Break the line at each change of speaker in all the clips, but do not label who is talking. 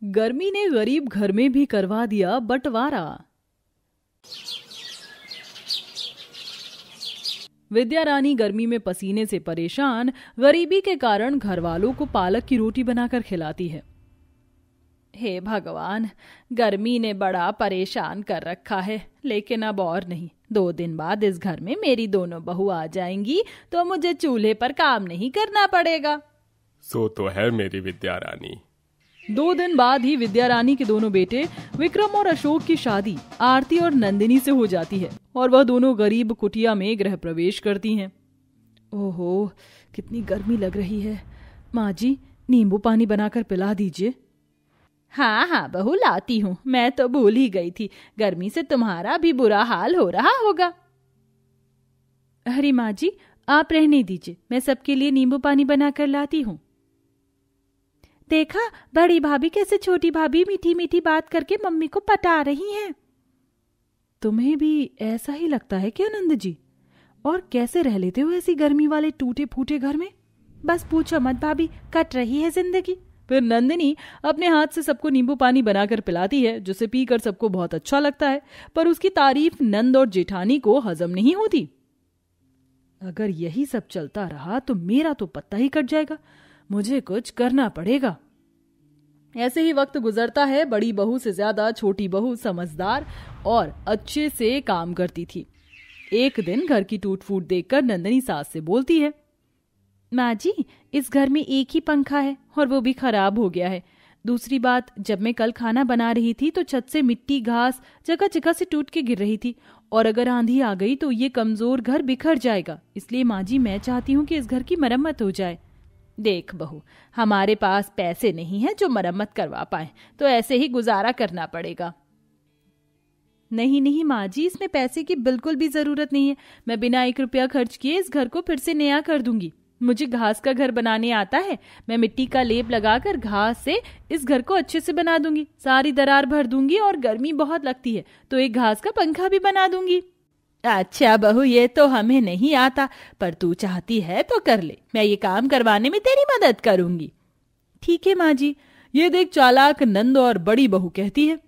गर्मी ने गरीब घर में भी करवा दिया बंटवारा। विद्या रानी गर्मी में पसीने से परेशान गरीबी के कारण घर वालों को पालक की रोटी बनाकर खिलाती है। हे भगवान, गर्मी ने बड़ा परेशान कर रखा है, लेकिन अब और नहीं। 2 दिन बाद इस घर में मेरी दोनों बहू आ जाएंगी तो मुझे चूल्हे पर काम नहीं करना पड़ेगा।
सो तो है मेरी विद्या रानी।
2 दिन बाद ही विद्या रानी के दोनों बेटे विक्रम और अशोक की शादी आरती और नंदिनी से हो जाती है और वह दोनों गरीब कुटिया में गृह प्रवेश करती हैं। ओहो, कितनी गर्मी लग रही है। माँ जी, नींबू पानी बनाकर पिला दीजिए। हाँ हाँ बहू, लाती हूँ। मैं तो भूल ही गई थी, गर्मी से तुम्हारा भी बुरा हाल हो रहा होगा। अरे माँ जी, आप रहने दीजिए, मैं सबके लिए नींबू पानी बनाकर लाती हूँ। देखा बड़ी भाभी कैसे छोटी भाभी मीठी मीठी बात करके मम्मी को पटा रही हैं। तुम्हें भी ऐसा ही लगता है क्या नंद जी? और कैसे रह लेते हो ऐसी गर्मी वाले टूटे फूटे घर में? बस पूछो मत भाभी, कट रही है जिंदगी। फिर नंदिनी अपने हाथ से सबको नींबू पानी बनाकर पिलाती है, जिसे पीकर सबको बहुत अच्छा लगता है, पर उसकी तारीफ नंद और जेठानी को हजम नहीं होती। अगर यही सब चलता रहा तो मेरा तो पत्ता ही कट जाएगा। मुझे कुछ करना पड़ेगा। ऐसे ही वक्त गुजरता है। बड़ी बहू से ज्यादा छोटी बहू समझदार और अच्छे से काम करती थी। एक दिन घर की टूट फूट देखकर नंदिनी सास से बोलती है, माँ जी, इस घर में एक ही पंखा है और वो भी खराब हो गया है। दूसरी बात, जब मैं कल खाना बना रही थी तो छत से मिट्टी घास जगह जगह से टूट के गिर रही थी और अगर आंधी आ गई तो ये कमजोर घर बिखर जाएगा। इसलिए माँ जी, मैं चाहती हूँ कि इस घर की मरम्मत हो जाए। देख बहू, हमारे पास पैसे नहीं है जो मरम्मत करवा पाए, तो ऐसे ही गुजारा करना पड़ेगा। नहीं नहीं माँ जी, इसमें पैसे की बिल्कुल भी जरूरत नहीं है। मैं बिना 1 रुपया खर्च किए इस घर को फिर से नया कर दूंगी। मुझे घास का घर बनाने आता है। मैं मिट्टी का लेप लगाकर घास से इस घर को अच्छे से बना दूंगी, सारी दरार भर दूंगी और गर्मी बहुत लगती है तो एक घास का पंखा भी बना दूंगी। अच्छा बहू, ये तो हमें नहीं आता, पर तू चाहती है तो कर ले। मैं ये काम करवाने में तेरी मदद करूंगी। ठीक है माँ जी। ये देख चालाक नंद और बड़ी बहू कहती है,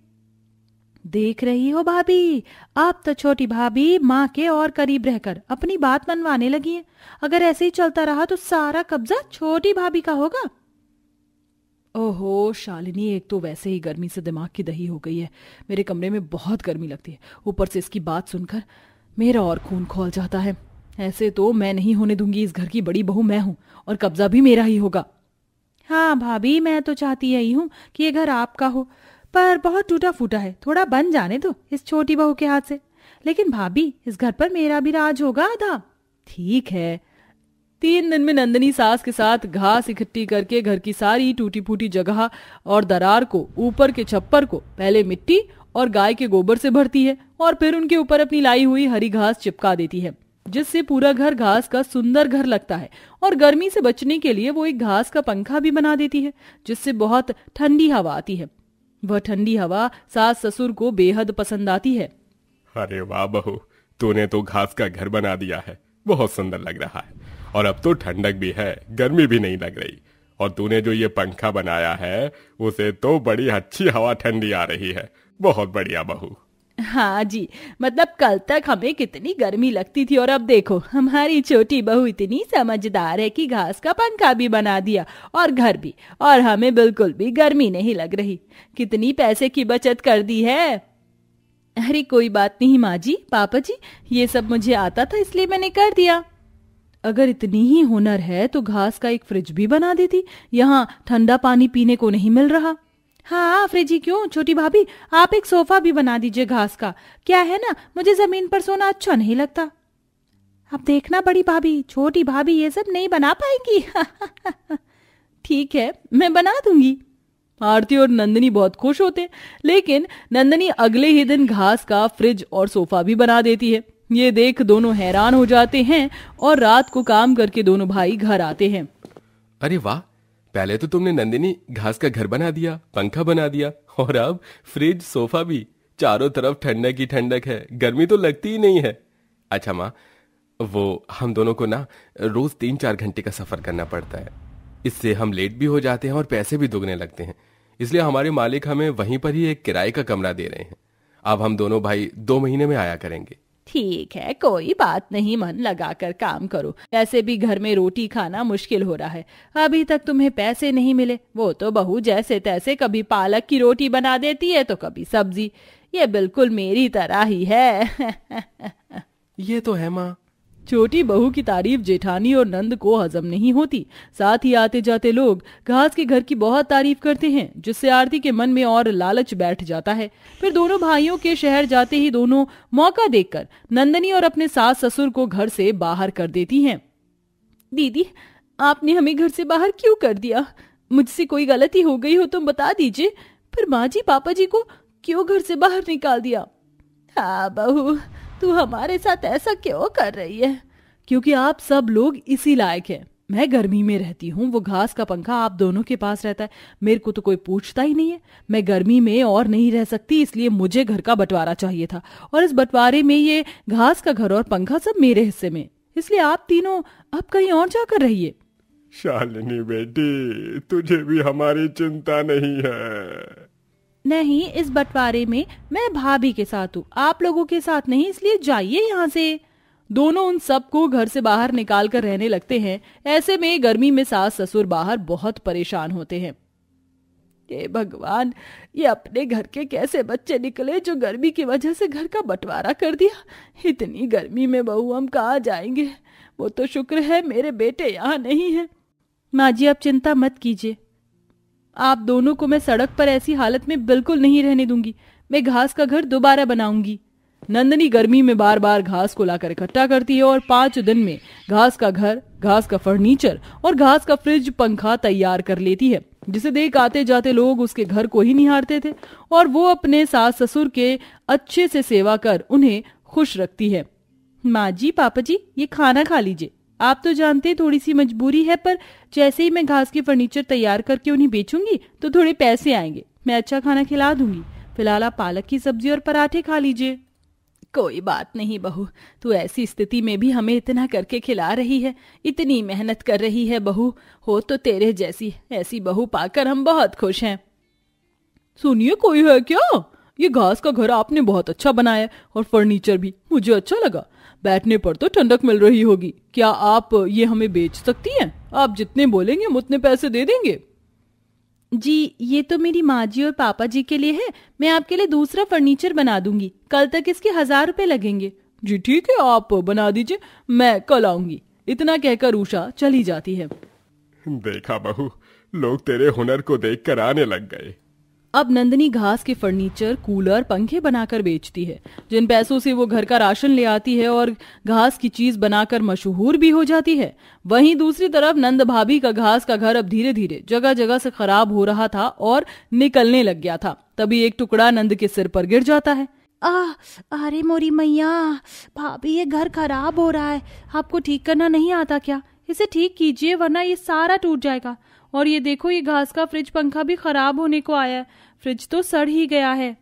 देख रही हो भाभी, आप तो छोटी भाभी माँ के और करीब रहकर अपनी बात मनवाने लगी हैं। अगर ऐसे ही चलता रहा तो सारा कब्जा छोटी भाभी का होगा। ओहो शालिनी, एक तो वैसे ही गर्मी से दिमाग की दही हो गई है। मेरे कमरे में बहुत गर्मी लगती है, ऊपर से इसकी बात सुनकर मेरा और खून खौल जाता है। ऐसे तो मैं नहीं होने दूंगी। इस घर की बड़ी बहू मैं हूं और कब्जा भी मेरा ही होगा। हाँ भाभी, मैं तो चाहती यही हूँ कि ये घर आपका हो, पर बहुत टूटा फूटा है, थोड़ा बन जाने दो इस छोटी बहू के हाथ से। लेकिन भाभी, इस घर पर मेरा भी राज होगा आधा। ठीक है। 3 दिन में नंदिनी सास के साथ घास इकट्ठी करके घर की सारी टूटी फूटी जगह और दरार को, ऊपर के छप्पर को पहले मिट्टी और गाय के गोबर से भरती है और फिर उनके ऊपर अपनी लाई हुई हरी घास चिपका देती है, जिससे पूरा घर घास का सुंदर घर लगता है। और गर्मी से बचने के लिए वो एक घास का पंखा भी बना देती है, जिससे बहुत ठंडी हवा आती है। वह ठंडी हवा सास ससुर को बेहद पसंद आती है।
अरे वाह बहू, तूने तो घास का घर बना दिया है, बहुत सुंदर लग रहा है। और अब तो ठंडक भी है, गर्मी भी नहीं लग रही। और तूने जो ये पंखा बनाया है उसे तो बड़ी अच्छी हवा ठंडी आ रही है। बहुत बढ़िया बहू।
हाँ जी, मतलब कल तक हमें कितनी गर्मी लगती थी और अब देखो हमारी छोटी बहू इतनी समझदार है कि घास का पंखा भी बना दिया और घर भी, और हमें बिल्कुल भी गर्मी नहीं लग रही। कितनी पैसे की बचत कर दी है। अरे कोई बात नहीं माँ जी, पापा जी, ये सब मुझे आता था इसलिए मैंने कर दिया। अगर इतनी ही हुनर है तो घास का एक फ्रिज भी बना देती, यहाँ ठंडा पानी पीने को नहीं मिल रहा। हाँ, फ्रिज ही क्यों छोटी भाभी, आप एक सोफा भी बना दीजिए घास का। क्या है ना, मुझे जमीन पर सोना अच्छा नहीं लगता। अब देखना बड़ी भाभी, छोटी भाभी ये सब नहीं बना पाएंगी। ठीक है, मैं बना दूंगी। आरती और नंदिनी बहुत खुश होते, लेकिन नंदिनी अगले ही दिन घास का फ्रिज और सोफा भी बना देती है। ये देख दोनों हैरान हो जाते हैं और रात को काम करके दोनों भाई घर आते हैं।
अरे वाह, पहले तो तुमने नंदिनी घास का घर बना दिया, पंखा बना दिया, और अब फ्रिज सोफा भी। चारों तरफ ठंडक ही ठंडक है, गर्मी तो लगती ही नहीं है। अच्छा माँ, वो हम दोनों को ना रोज 3-4 घंटे का सफर करना पड़ता है। इससे हम लेट भी हो जाते हैं और पैसे भी दुगने लगते हैं। इसलिए हमारे मालिक हमें वहीं पर ही एक किराए का कमरा दे रहे हैं। अब हम दोनों भाई 2 महीने में आया करेंगे।
ठीक है, कोई बात नहीं, मन लगाकर काम करो। ऐसे भी घर में रोटी खाना मुश्किल हो रहा है। अभी तक तुम्हें पैसे नहीं मिले। वो तो बहू जैसे तैसे कभी पालक की रोटी बना देती है तो कभी सब्जी। ये बिल्कुल मेरी तरह ही है।
ये तो है माँ।
छोटी बहू की तारीफ जेठानी और नंद को हजम नहीं होती। साथ ही आते जाते लोग घास के घर की बहुत तारीफ करते हैं, जिससे आरती के मन में और लालच बैठ जाता है। फिर दोनों भाइयों के शहर जाते ही दोनों मौका देखकर नंदनी और अपने सास ससुर को घर से बाहर कर देती हैं। दीदी, आपने हमें घर से बाहर क्यों कर दिया? मुझसे कोई गलती हो गई हो तो बता दीजिए। फिर माँ जी पापा जी को क्यों घर से बाहर निकाल दिया? हाँ बहू, तू हमारे साथ ऐसा क्यों कर रही है? क्योंकि आप सब लोग इसी लायक हैं। मैं गर्मी में रहती हूँ, वो घास का पंखा आप दोनों के पास रहता है। मेरे को तो कोई पूछता ही नहीं है। मैं गर्मी में और नहीं रह सकती, इसलिए मुझे घर का बंटवारा चाहिए था, और इस बंटवारे में ये घास का घर और पंखा सब मेरे हिस्से में। इसलिए आप तीनों अब कहीं और जाकर रहिए।
शालिनी बेटी, तुझे भी हमारी चिंता नहीं है।
नहीं, इस बंटवारे में मैं भाभी के साथ हूँ, आप लोगों के साथ नहीं, इसलिए जाइए यहाँ से। दोनों उन सबको घर से बाहर निकाल कर रहने लगते हैं। ऐसे में गर्मी में सास ससुर बाहर बहुत परेशान होते हैं। हे भगवान, ये अपने घर के कैसे बच्चे निकले जो गर्मी की वजह से घर का बंटवारा कर दिया। इतनी गर्मी में बहू हम कहाँ जाएंगे? वो तो शुक्र है मेरे बेटे यहाँ नहीं है। माँ जी, आप चिंता मत कीजिए। आप दोनों को मैं सड़क पर ऐसी हालत में बिल्कुल नहीं रहने दूंगी। मैं घास का घर दोबारा बनाऊंगी। नंदनी गर्मी में बार बार घास को लाकर इकट्ठा करती है और 5 दिन में घास का घर, घास का फर्नीचर और घास का फ्रिज पंखा तैयार कर लेती है, जिसे देख आते जाते लोग उसके घर को ही निहारते थे। और वो अपने सास ससुर के अच्छे से सेवा कर उन्हें खुश रखती है। माँ जी पापा जी, ये खाना खा लीजिए। आप तो जानते थोड़ी सी मजबूरी है, पर जैसे ही मैं घास की फर्नीचर तैयार करके उन्हें बेचूंगी तो थोड़े पैसे आएंगे। मैं अच्छा खाना खिला दूंगी। फिलहाल आप पालक की सब्जी और पराठे खा लीजिए। कोई बात नहीं बहू, तू ऐसी स्थिति में भी हमें इतना करके खिला रही है, इतनी मेहनत कर रही है। बहू हो तो तेरे जैसी, ऐसी बहू पाकर हम बहुत खुश हैं। सुनिए, कोई है क्या? ये घास का घर आपने बहुत अच्छा बनाया और फर्नीचर भी मुझे अच्छा लगा। बैठने पर तो ठंडक मिल रही होगी। क्या आप ये हमें बेच सकती हैं? आप जितने बोलेंगे हम उतने पैसे दे देंगे। जी, ये तो मेरी माँ जी और पापा जी के लिए है। मैं आपके लिए दूसरा फर्नीचर बना दूंगी। कल तक इसके 1000 रुपए लगेंगे। जी ठीक है, आप बना दीजिए, मैं कल आऊंगी। इतना कहकर उषा चली जाती है।
देखा बहू, लोग तेरे हुनर को देखकर आने लग गए।
अब नंदनी घास के फर्नीचर, कूलर, पंखे बनाकर बेचती है, जिन पैसों से वो घर का राशन ले आती है और घास की चीज बनाकर मशहूर भी हो जाती है। वहीं दूसरी तरफ नंद भाभी का घास का घर अब धीरे धीरे जगह जगह से खराब हो रहा था और निकलने लग गया था। तभी एक टुकड़ा नंद के सिर पर गिर जाता है। अरे मोरी मैया, भाभी ये घर खराब हो रहा है, आपको ठीक करना नहीं आता क्या? इसे ठीक कीजिए वरना ये सारा टूट जाएगा। और ये देखो, ये घास का फ्रिज पंखा भी खराब होने को आया है। फ्रिज तो सड़ ही गया है।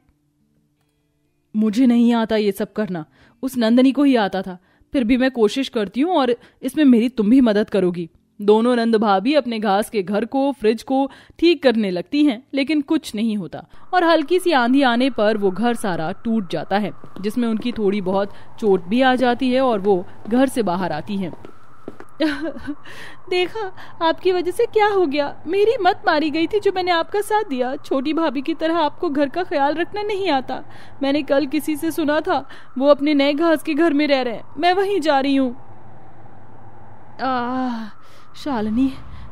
मुझे नहीं आता ये सब करना, उस नंदनी को ही आता था। फिर भी मैं कोशिश करती हूँ और इसमें मेरी तुम भी मदद करोगी। दोनों नंद भाभी अपने घास के घर को, फ्रिज को ठीक करने लगती हैं, लेकिन कुछ नहीं होता और हल्की सी आंधी आने पर वो घर सारा टूट जाता है, जिसमें उनकी थोड़ी बहुत चोट भी आ जाती है और वो घर से बाहर आती हैं। देखा, आपकी वजह से क्या हो गया। मेरी मत मारी गई थी जो मैंने आपका साथ दिया। छोटी भाभी की तरह आपको घर का ख्याल रखना नहीं आता। मैंने कल किसी से सुना था वो अपने नए घास के घर में रह रहे हैं। मैं वहीं जा रही हूँ। शालिनी,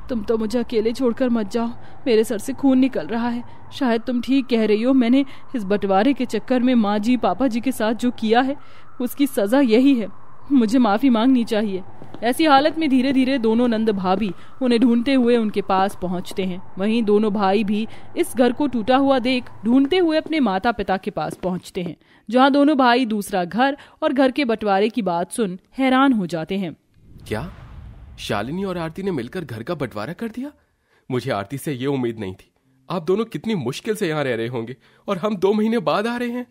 तुम तो मुझे अकेले छोड़कर मत जाओ। मेरे सर से खून निकल रहा है। शायद तुम ठीक कह रही हो। मैंने इस बंटवारे के चक्कर में माँ जी पापा जी के साथ जो किया है उसकी सजा यही है। मुझे माफी मांगनी चाहिए। ऐसी हालत में धीरे धीरे दोनों नंद भाभी उन्हें ढूंढते हुए उनके पास पहुंचते हैं। वहीं दोनों भाई भी इस घर को टूटा हुआ देख ढूंढते हुए अपने माता पिता के पास पहुंचते हैं, जहां दोनों भाई दूसरा घर और घर के बंटवारे की बात सुन हैरान हो जाते हैं।
क्या शालिनी और आरती ने मिलकर घर का बंटवारा कर दिया? मुझे आरती से ये उम्मीद नहीं थी। आप दोनों कितनी मुश्किल से यहाँ रह रहे होंगे और हम 2 महीने बाद आ रहे हैं।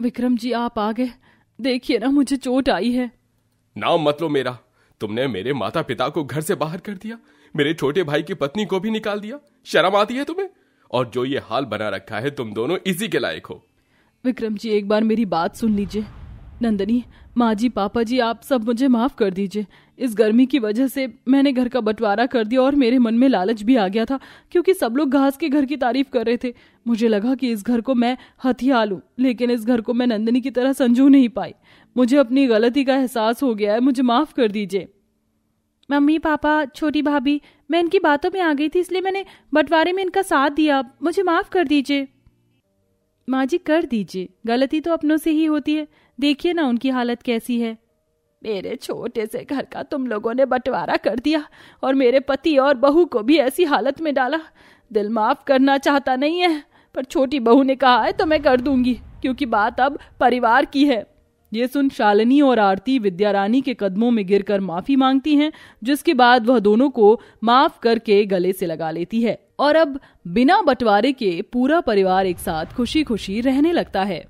विक्रम जी, आप आ गए। देखिए ना, मुझे चोट आई है।
नाम मत लो मेरा। तुमने मेरे माता पिता को घर से बाहर कर दिया, मेरे छोटे भाई की पत्नी को भी निकाल दिया। शर्म आती है तुम्हें? और जो ये हाल बना रखा है तुम दोनों इसी के लायक हो।
विक्रम जी, एक बार मेरी बात सुन लीजिए। नंदनी, माँ जी, पापा जी, आप सब मुझे माफ कर दीजिए। इस गर्मी की वजह से मैंने घर का बंटवारा कर दिया और मेरे मन में लालच भी आ गया था, क्योंकि सब लोग घास के घर की तारीफ कर रहे थे। मुझे लगा कि इस घर को मैं हथिया लूं, लेकिन इस घर को मैं नंदनी की तरह संजू नहीं पाई। मुझे अपनी गलती का एहसास हो गया है, मुझे माफ कर दीजिए।
मम्मी, पापा, छोटी भाभी, मैं इनकी बातों में आ गई थी, इसलिए मैंने बंटवारे में इनका साथ दिया। मुझे माफ कर दीजिए।
माँ जी, कर दीजिए, गलती तो अपनों से ही होती है। देखिए ना उनकी हालत कैसी है। मेरे छोटे से घर का तुम लोगों ने बंटवारा कर दिया और मेरे पति और बहू को भी ऐसी हालत में डाला। दिल माफ करना चाहता नहीं है, पर छोटी बहू ने कहा है तो मैं कर दूंगी, क्योंकि बात अब परिवार की है। ये सुन शालिनी और आरती विद्यारानी के कदमों में गिरकर माफी मांगती हैं, जिसके बाद वह दोनों को माफ करके गले से लगा लेती है और अब बिना बंटवारे के पूरा परिवार एक साथ खुशी खुशी रहने लगता है।